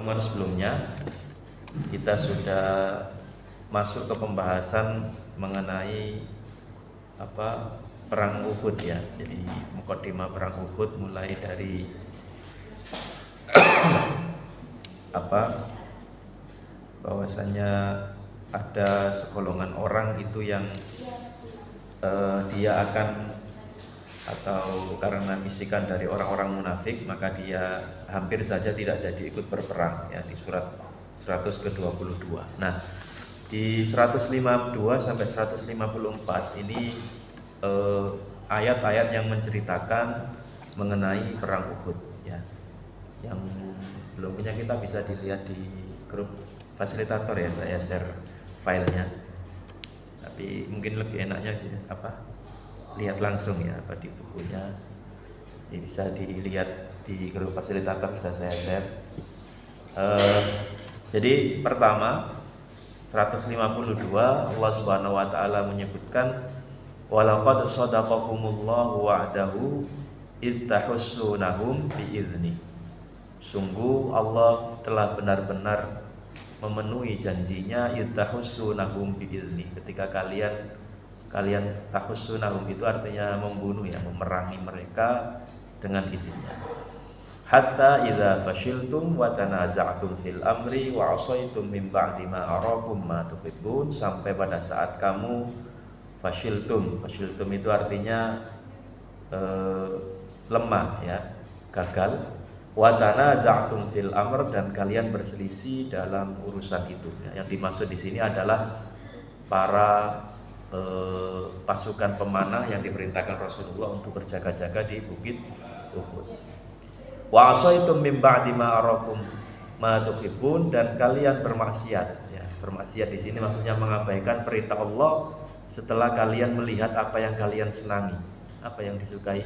Pertemuan sebelumnya kita sudah masuk ke pembahasan mengenai perang Uhud ya. Jadi mukadimah perang Uhud mulai dari bahwasanya ada segolongan orang itu yang dia akan, atau karena bisikan dari orang-orang munafik, maka dia hampir saja tidak jadi ikut berperang ya, di surat 100 ke-22. Nah, di 152 sampai 154 ini ayat-ayat yang menceritakan mengenai perang Uhud ya. Yang belum punya kita bisa dilihat di grup fasilitator ya, saya share filenya. Tapi mungkin lebih enaknya lihat langsung ya, di bukunya. Ini bisa dilihat di grup fasilitator, sudah saya share. Jadi pertama 152 Allah Subhanahu wa taala menyebutkan walaqad shadaqakumullahu wa'dahu ittahussunahum biizni. Sungguh Allah telah benar-benar memenuhi janjinya ittahussunahum biizni, ketika kalian tahussunahum itu artinya membunuh ya, memerangi mereka dengan izinnya. Hatta idza fashiltum wa tanaza'tum fil amri wa 'asaitum min ba'di ma arakum ma tuhibbun, sampai pada saat kamu fashiltum itu artinya lemah ya, gagal. Wa tanaza'tum fil amr, dan kalian berselisih dalam urusan itu ya. Yang dimaksud di sini adalah para pasukan pemanah yang diperintahkan Rasulullah untuk berjaga-jaga di bukit Uhud. Wa asaitum min ba'di ma arakum ma tuhibbun, dan kalian bermaksiat ya. Bermaksiat di sini maksudnya mengabaikan perintah Allah setelah kalian melihat apa yang kalian senangi, apa yang disukai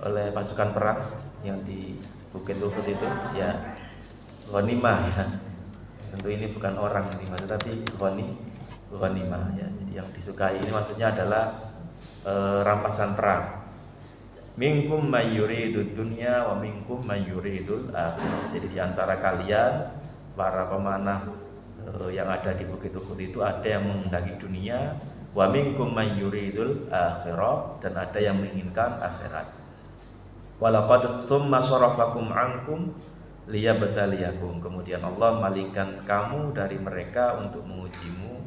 oleh pasukan perang yang di bukit Uhud itu ya, ghanimah ya. Tentu ini bukan orang ini maksud, tapi ghanimah ya. Jadi yang disukai ini maksudnya adalah rampasan perang. Minkum may yuridud dunya wa minkum may yuridul akhirah. Jadi di antara kalian para pemanah yang ada di bukit Uhud itu ada yang menghendaki dunia, wa minkum may yuridul akhirah, dan ada yang menginginkan akhirat. Walaqad tsumma sarafakum ankum liyabtaliyakum, kemudian Allah malingkan kamu dari mereka untuk mengujimu.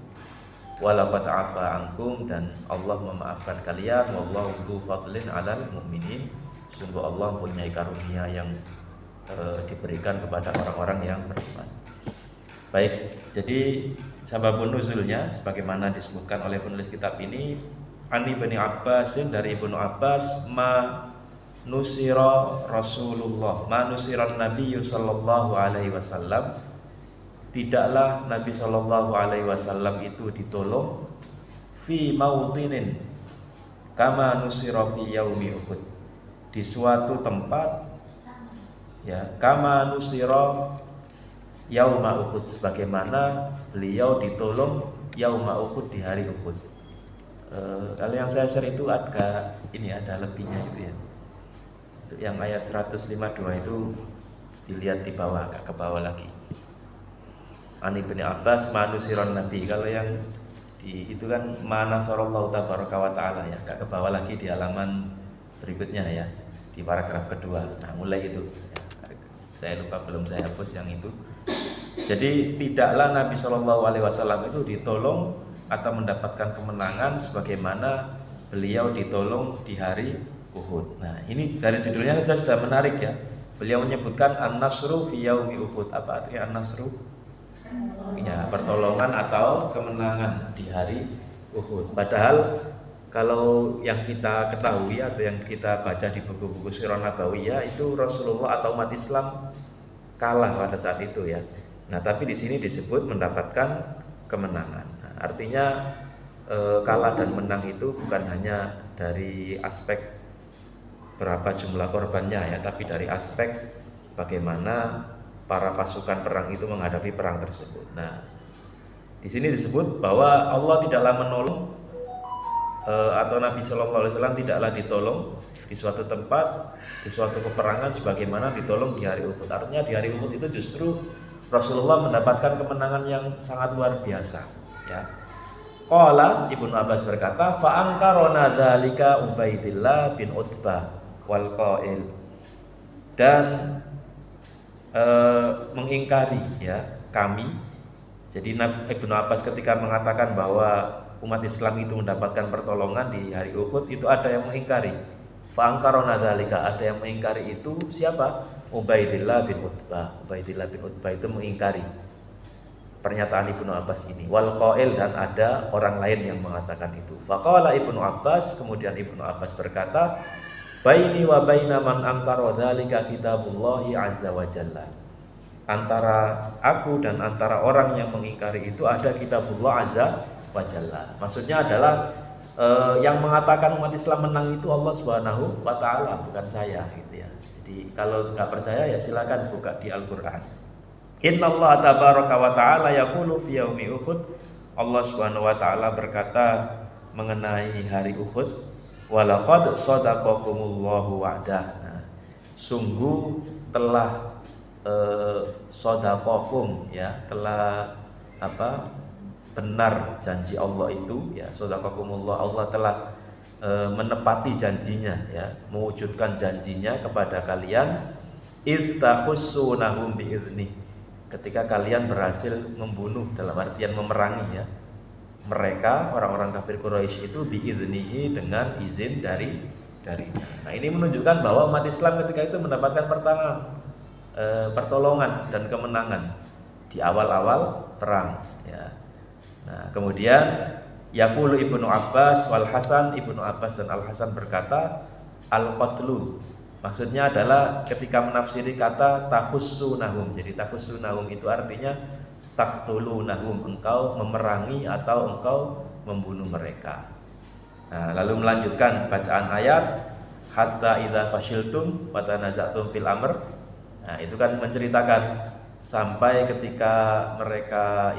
Walaqad afa ankum, dan Allah memaafkan kalian. Wallahu dzu fadlin 'alal mu'minin, sungguh Allah mempunyai karunia yang diberikan kepada orang-orang yang beriman. Baik, jadi sababun nuzulnya sebagaimana disebutkan oleh penulis kitab ini, Ani bin Abbas, dari Ibnu Abbas, nusira Rasulullah, manusiran Nabi sallallahu alaihi wasallam, tidaklah Nabi sallallahu alaihi wasallam itu ditolong fi mautinin kama nusira fi yaumi Uhud, di suatu tempat ya, kama nusira yauma Uhud, sebagaimana beliau ditolong yauma Uhud, di hari Uhud. Kalau yang saya share itu ada lebihnya gitu ya. Yang ayat 152 itu dilihat di bawah, agak ke bawah lagi. Ani bin Abbas manusiron Nabi. Kalau yang itu kan mana sallallahu tabaraka wa taala ya, agak ke bawah lagi di halaman berikutnya ya, di paragraf kedua. Nah, mulai itu ya. Saya lupa, belum saya hapus yang itu. Jadi tidaklah Nabi Shallallahu alaihi wasallam itu ditolong atau mendapatkan kemenangan sebagaimana beliau ditolong di hari Uhud. Nah, ini dari judulnya saja sudah menarik ya. Beliau menyebutkan an-nasru fi yaumi Uhud. Apa artinya an-nasru? Ya, pertolongan atau kemenangan di hari Uhud. Padahal kalau yang kita ketahui atau yang kita baca di buku-buku Sirah Nabawiyah, itu Rasulullah atau umat Islam kalah pada saat itu ya. Nah, tapi di sini disebut mendapatkan kemenangan. Nah, artinya kalah dan menang itu bukan hanya dari aspek berapa jumlah korbannya ya, tapi dari aspek bagaimana para pasukan perang itu menghadapi perang tersebut. Nah, di sini disebut bahwa Allah tidaklah menolong atau Nabi Shallallahu Alaihi Wasallam tidaklah ditolong di suatu tempat, di suatu peperangan sebagaimana ditolong di hari Uhud. Artinya di hari Uhud itu justru Rasulullah mendapatkan kemenangan yang sangat luar biasa. Ya. Qala Ibnu Abbas berkata, fa angkarona dzalika Ubaidillah bin Utbah wal qail, dan mengingkari ya kami. Jadi Ibnu Abbas ketika mengatakan bahwa umat Islam itu mendapatkan pertolongan di hari Uhud, itu ada yang mengingkari. Fa angkarona dzalika, ada yang mengingkari itu siapa? Ubaidillah bin Utbah. Ubaidillah bin Utbah itu mengingkari pernyataan Ibnu Abbas ini. Wal qail, dan ada orang lain yang mengatakan itu. Faqala Ibnu Abbas, kemudian Ibnu Abbas berkata, baini wa baina man angkara dzalika kitabullahi azza wa jalla. Antara aku dan antara orang yang mengingkari itu ada kitabullah azza wa jalla. Maksudnya adalah yang mengatakan umat Islam menang itu Allah Subhanahu wa taala, bukan saya gitu ya. Jadi kalau nggak percaya ya silakan buka di Al-Qur'an. Innallaha tabaraka wa ta'ala yaqulu fi yaumi Uhud. Allah Subhanahu wa taala berkata mengenai hari Uhud, walaqad shadaqakumullahu wa'dah. Nah, sungguh telah shadaqakum ya, telah benar janji Allah itu ya, shadaqakumullah, Allah telah menepati janjinya ya, mewujudkan janjinya kepada kalian, ittahussunahum biidznih, ketika kalian berhasil membunuh, dalam artian memerangi ya, mereka orang-orang kafir Quraisy itu biidznihi, dengan izin darinya. Nah, ini menunjukkan bahwa umat Islam ketika itu mendapatkan pertolongan dan kemenangan di awal-awal perang ya. Nah, kemudian yaqulu Ibnu Abbas wal Hasan, Ibnu Abbas dan Al Hasan berkata, al-qatlu maksudnya adalah ketika menafsiri kata tahussunahum. Jadi tahussunahum itu artinya taqtulunahum, engkau memerangi atau engkau membunuh mereka. Nah, lalu melanjutkan bacaan ayat, hatta idza fashiltum wa tanaza'tum fil amr. Nah, itu kan menceritakan sampai ketika mereka